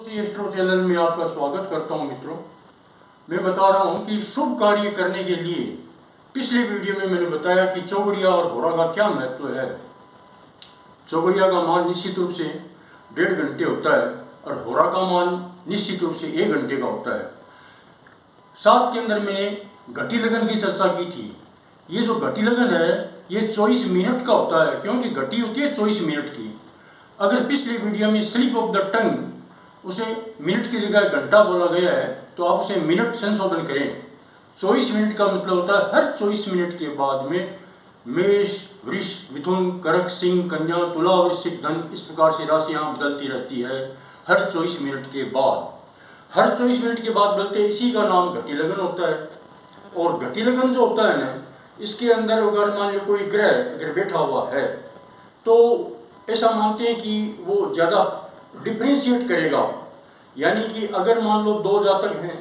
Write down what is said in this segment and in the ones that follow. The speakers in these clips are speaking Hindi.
एस्ट्रो चैनल में आपका स्वागत करता हूं मित्रों। मैं बता रहा हूं कि शुभ कार्य करने के लिए पिछले वीडियो में मैंने बताया कि चौगड़िया और होरा का क्या महत्व है। चौगड़िया का मान निश्चित रूप से 1.5 घंटे होता है और होरा का मान निश्चित रूप से 1 घंटे का होता है। साथ के अंदर मैंने घटी लगन की चर्चा की थी। ये जो घटी लगन है ये 24 मिनट का होता है, क्योंकि घटी होती है 24 मिनट की। अगर पिछली वीडियो में स्लिप ऑफ द टंग उसे मिनट की जगह घंटा बोला गया है तो आप उसे मिनट संशोधन करें। 24 मिनट का मतलब होता है हर 24 मिनट के बाद में मेष, वृष, मिथुन, कर्क, सिंह, कन्या, तुला, वृश्चिक, धन, इस प्रकार से राशियां बदलती रहती है हर 24 मिनट के बाद। हर 24 मिनट के बाद बदलते, इसी का नाम घटी लगन होता है। और घटी लगन जो होता है ना, इसके अंदर अगर मान लो कोई ग्रह अगर बैठा हुआ है तो ऐसा मानते हैं कि वो ज़्यादा डिफ्रेंशिएट करेगा। यानी कि अगर मान लो 2 जातक हैं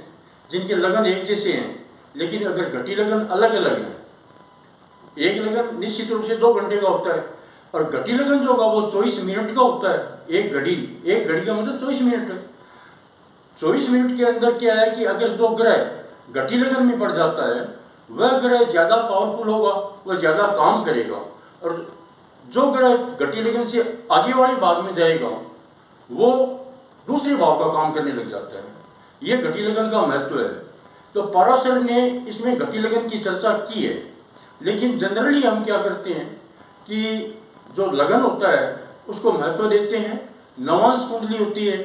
जिनके लगन एक जैसे हैं, लेकिन अगर घटी लगन अलग अलग है, एक लगन निश्चित रूप से 2 घंटे का होता है और घटी लगन जो होगा वो 24 मिनट का होता है। एक घड़ी का मतलब 24 मिनट है। 24 मिनट के अंदर क्या है कि अगर जो ग्रह घटी लगन में पड़ जाता है वह ग्रह ज़्यादा पावरफुल होगा, वह ज़्यादा काम करेगा। और जो ग्रह घटी लगन से आगे वाले भाग में जाएगा वो दूसरे भाव का काम करने लग जाता है। ये घटी लगन का महत्व है। तो पराशर ने इसमें घटी लगन की चर्चा की है, लेकिन जनरली हम क्या करते हैं कि जो लगन होता है उसको महत्व देते हैं। नवांश कुंडली होती है,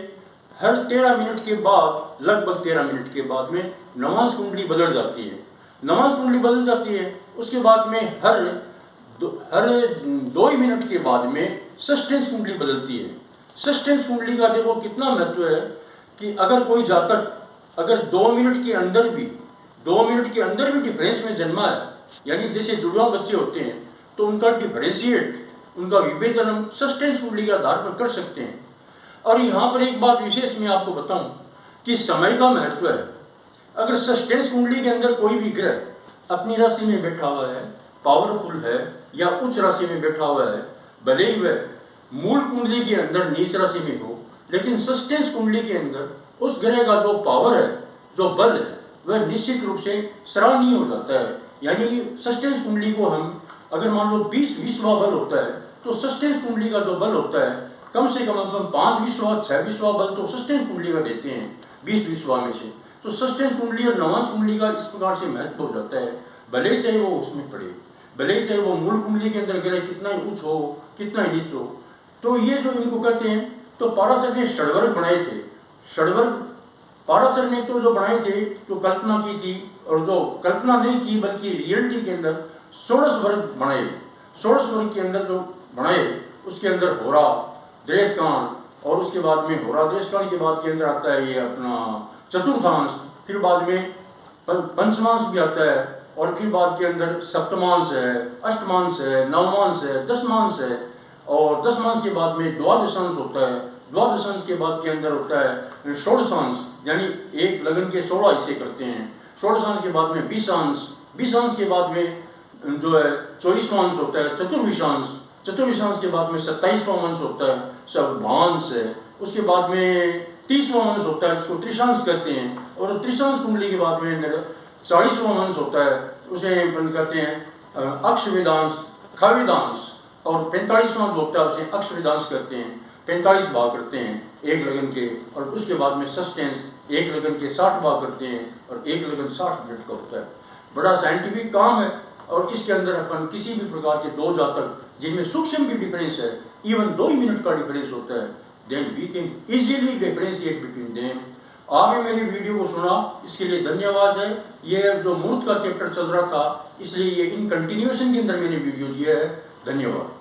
हर 13 मिनट के बाद, लगभग 13 मिनट के बाद में नवांश कुंडली बदल जाती है। नवांश कुंडली बदल जाती है, उसके बाद में हर 2 मिनट के बाद में सस्टेंस कुंडली बदलती है। सस्टेंस कुंडली का देखो कितना महत्व है कि अगर कोई जातक अगर 2 मिनट के अंदर भी डिफरेंस में जन्मा है, यानी जैसे जुड़वा बच्चे होते हैं तो उनका डिफरेंशिएट, उनका विभेदन हम सस्टेंस कुंडली के आधार पर कर सकते हैं। और यहाँ पर एक बात विशेष मैं आपको बताऊं कि समय का महत्व है। अगर सस्टेंस कुंडली के अंदर कोई भी ग्रह अपनी राशि में बैठा हुआ है, पावरफुल है या उच्च राशि में बैठा हुआ है, भले ही वह मूल कुंडली के अंदर नीच राशि में हो, लेकिन सस्टेंस कुंडली के अंदर उस ग्रह का जो पावर है, जो बल है, वह निश्चित रूप से सराहनीय हो जाता है। यानी कि सस्टेंस कुंडली को हम अगर मान लो 20 विश्वा बल होता है तो सस्टेंस कुंडली का जो बल होता है कम से कम हम 5 विश्वा 6 विश्वा बल तो सस्टेंस कुंडली का देते हैं 20 विश्वा में से। तो सस्टेंस कुंडली और नवांश कुंडली का इस प्रकार से महत्व हो जाता है, भले चाहे वो उसमें पड़े, भले चाहे वो मूल कुंडली के अंदर ग्रह कितना ही उच्च हो कितना ही नीच हो। तो ये जो इनको कहते हैं, तो पराशर ने षड्वर्ग बनाए थे। षड्वर्ग पराशर ने तो जो बनाए थे, जो कल्पना की थी, और जो कल्पना नहीं की बल्कि रियलिटी के अंदर 16 वर्ग बनाए। 16 वर्ग के अंदर जो बनाए उसके अंदर होरा, द्रेसकान, और उसके बाद में होरा द्रेसकान के बाद के अंदर आता है ये अपना चतुर्थांश, फिर बाद में पंचमांश भी आता है, और फिर बाद के अंदर सप्तमांश है, अष्टमांश है, नवमांश है, दशमांश है, और दशमांश के बाद में द्वादशांश होता है। द्वादशांश के बाद के अंदर होता है षोडशांश, यानी एक लगन के 16 हिस्से करते हैं। षोडशांश के बाद में 20अंश, 20अंश के बाद में जो है 24वां होता है चतुर्विशांश, चतुर्विशांश के बाद में 27वां अंश होता है सर्वांश है। उसके बाद में 30वां अंश होता है जिसको त्रिशांश कहते हैं, और त्रिशांश कुंडली के बाद में 40वां अंश होता है, उसे कहते हैं अक्षवेदांश, खवेदांश, और 45वां जो होता है उसे अक्षवेदांश कहते हैं। 45 भाग करते हैं एक लगन के, और उसके बाद में सस्टेंस एक लगन के 60 भाग करते हैं, और एक लगन 60 मिनट का होता है। बड़ा साइंटिफिक काम है, और इसके अंदर अपन किसी भी प्रकार के 2 जातक जिनमें सूक्ष्म भी डिफरेंस है, इवन 2 ही मिनट का डिफरेंस होता है, then we can easily differentiate between them. आपने मेरी वीडियो को सुना, इसके लिए धन्यवाद है। ये जो मुहूर्त का चैप्टर चल रहा था, इसलिए ये इन कंटिन्यूएशन के अंदर मैंने वीडियो दिया है। धन्यवाद।